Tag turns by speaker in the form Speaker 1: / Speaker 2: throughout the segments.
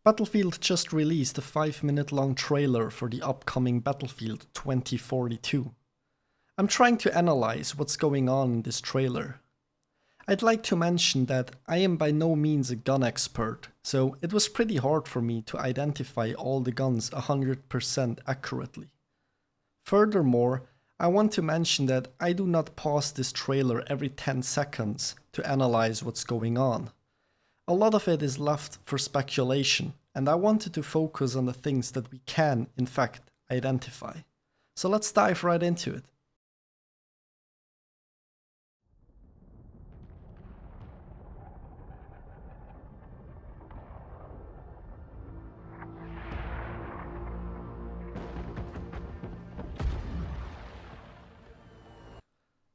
Speaker 1: Battlefield just released a 5-minute long trailer for the upcoming Battlefield 2042. I'm trying to analyze what's going on in this trailer. I'd like to mention that I am by no means a gun expert, so it was pretty hard for me to identify all the guns 100% accurately. Furthermore, I want to mention that I do not pause this trailer every 10 seconds to analyze what's going on. A lot of it is left for speculation, and I wanted to focus on the things that we can, in fact, identify. So let's dive right into it.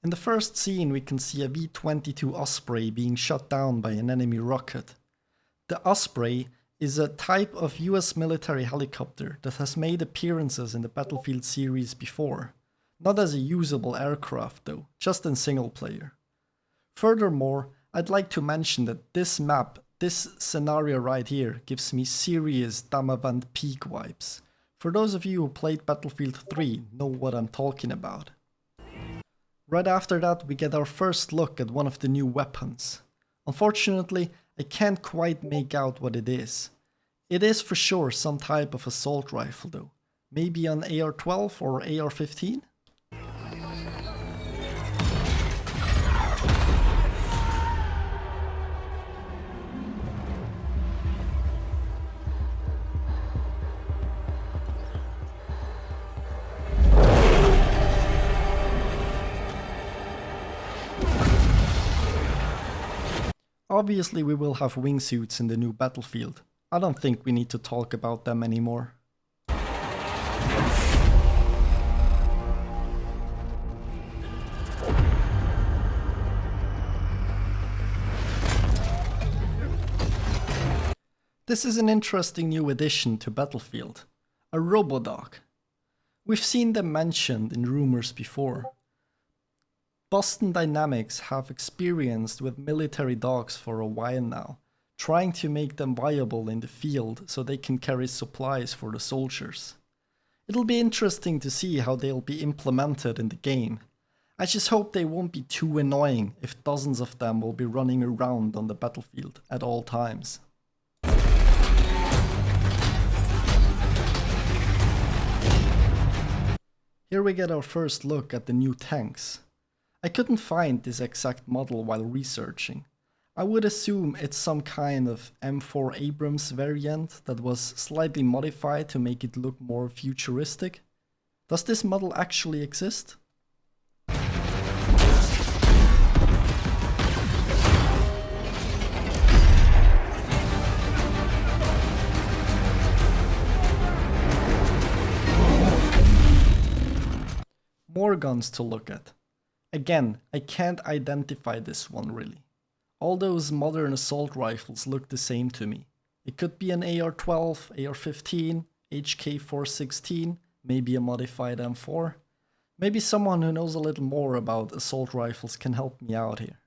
Speaker 1: In the first scene we can see a V-22 Osprey being shot down by an enemy rocket. The Osprey is a type of US military helicopter that has made appearances in the Battlefield series before. Not as a usable aircraft though, just in single player. Furthermore, I'd like to mention that this map, this scenario right here, gives me serious Damavand Peak vibes. For those of you who played Battlefield 3 know what I'm talking about. Right after that we get our first look at one of the new weapons. Unfortunately, I can't quite make out what it is. It is for sure some type of assault rifle though. Maybe an AR-12 or AR-15? Obviously we will have wingsuits in the new Battlefield. I don't think we need to talk about them anymore. This is an interesting new addition to Battlefield. A Robodog. We've seen them mentioned in rumors before. Boston Dynamics have experienced with military dogs for a while now, trying to make them viable in the field so they can carry supplies for the soldiers. It'll be interesting to see how they'll be implemented in the game. I just hope they won't be too annoying if dozens of them will be running around on the battlefield at all times. Here we get our first look at the new tanks. I couldn't find this exact model while researching. I would assume it's some kind of M4 Abrams variant that was slightly modified to make it look more futuristic. Does this model actually exist? More guns to look at. Again, I can't identify this one really. All those modern assault rifles look the same to me. It could be an AR-12, AR-15, HK-416, maybe a modified M4. Maybe someone who knows a little more about assault rifles can help me out here.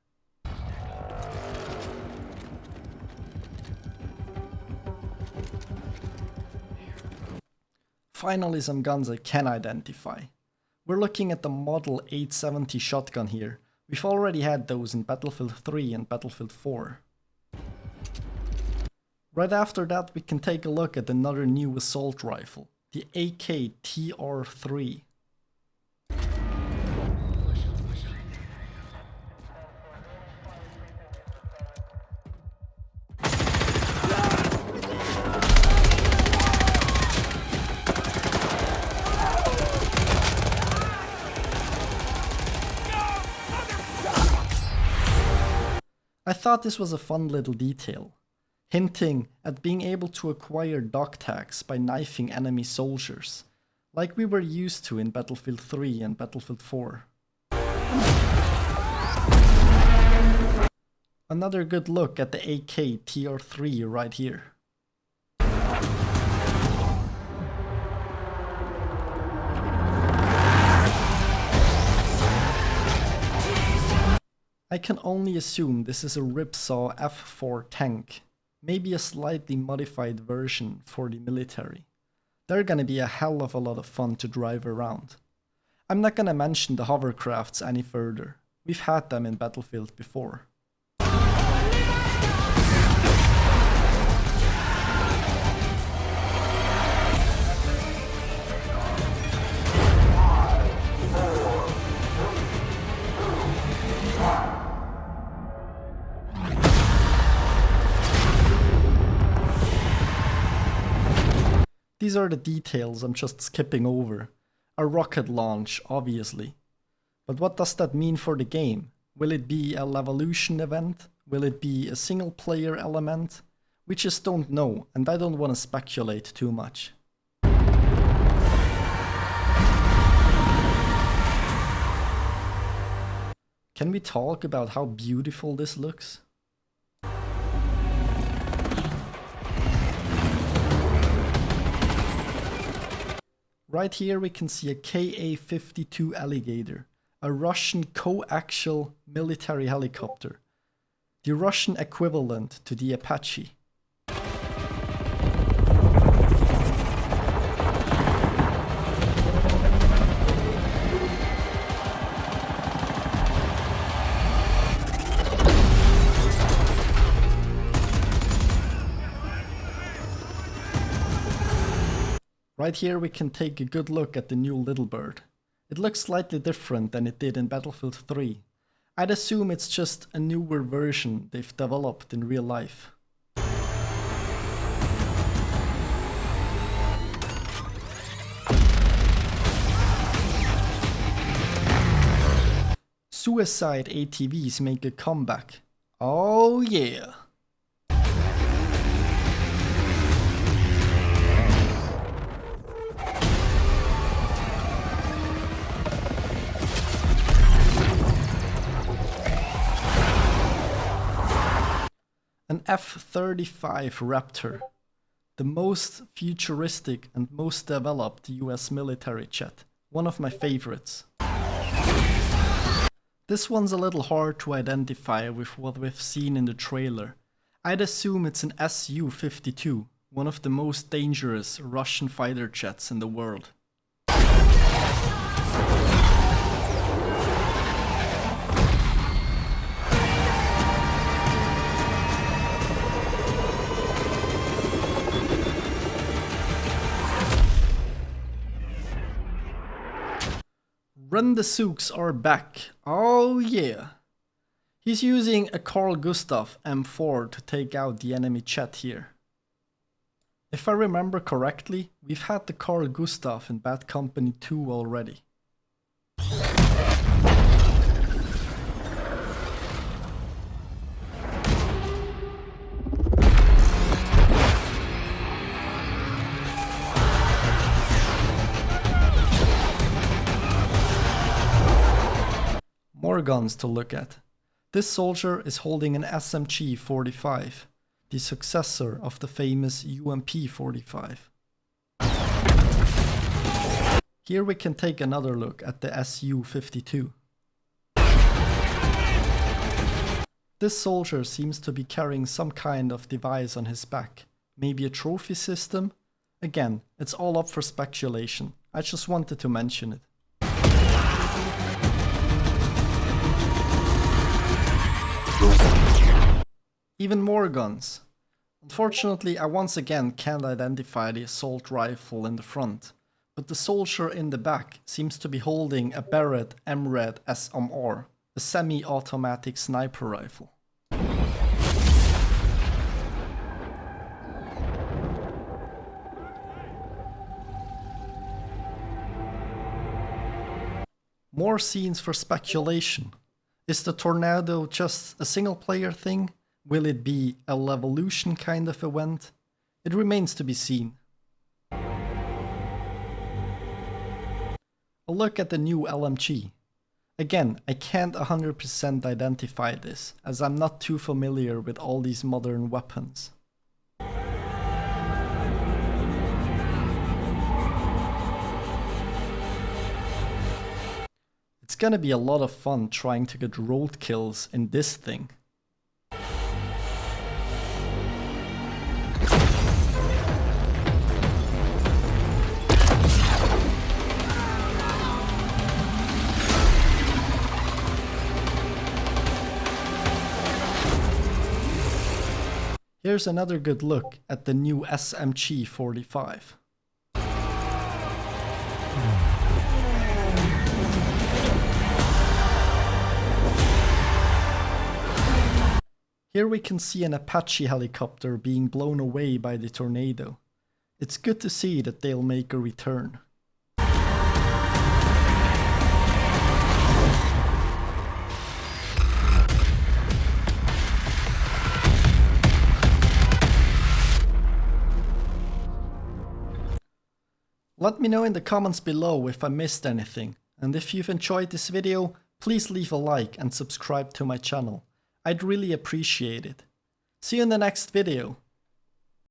Speaker 1: Finally, some guns I can identify. We're looking at the Model 870 shotgun here. We've already had those in Battlefield 3 and Battlefield 4. Right after that we can take a look at another new assault rifle, the AK-TR-3. I thought this was a fun little detail, hinting at being able to acquire dog tags by knifing enemy soldiers, like we were used to in Battlefield 3 and Battlefield 4. Another good look at the AK-TR-3 right here. I can only assume this is a Ripsaw F4 tank. maybe a slightly modified version for the military. They're gonna be a hell of a lot of fun to drive around. I'm not gonna mention the hovercrafts any further. We've had them in Battlefield before. These are the details I'm just skipping over. A rocket launch, obviously. But what does that mean for the game? Will it be a Levolution event? Will it be a single player element? We just don't know, and I don't want to speculate too much. Can we talk about how beautiful this looks? Right here we can see a Ka-52 Alligator, a Russian coaxial military helicopter, the Russian equivalent to the Apache. Right here we can take a good look at the new Little Bird. It looks slightly different than it did in Battlefield 3. I'd assume it's just a newer version they've developed in real life. Suicide ATVs make a comeback. Oh yeah! An F-35 Raptor, the most futuristic and most developed US military jet, one of my favorites. This one's a little hard to identify with what we've seen in the trailer. I'd assume it's an Su-52, one of the most dangerous Russian fighter jets in the world. Run the Zooks are back. Oh yeah! He's using a Carl Gustaf M4 to take out the enemy jet here. If I remember correctly, we've had the Carl Gustaf in Bad Company 2 already. More guns to look at. This soldier is holding an SMG-45, the successor of the famous UMP-45. Here we can take another look at the Su-52. This soldier seems to be carrying some kind of device on his back, maybe a trophy system? Again, it's all up for speculation, I just wanted to mention it. Even more guns. Unfortunately, I once again can't identify the assault rifle in the front, but the soldier in the back seems to be holding a Barrett MRED SMR, a semi-automatic sniper rifle. More scenes for speculation. Is the Tornado just a single player thing? Will it be a Levolution kind of event? It remains to be seen. A look at the new LMG. Again, I can't 100% identify this, as I'm not too familiar with all these modern weapons. It's gonna be a lot of fun trying to get road kills in this thing. Here's another good look at the new SMG-45. Here we can see an Apache helicopter being blown away by the tornado. It's good to see that they'll make a return. Let me know in the comments below if I missed anything, and if you've enjoyed this video, please leave a like and subscribe to my channel. I'd really appreciate it. See you in the next video.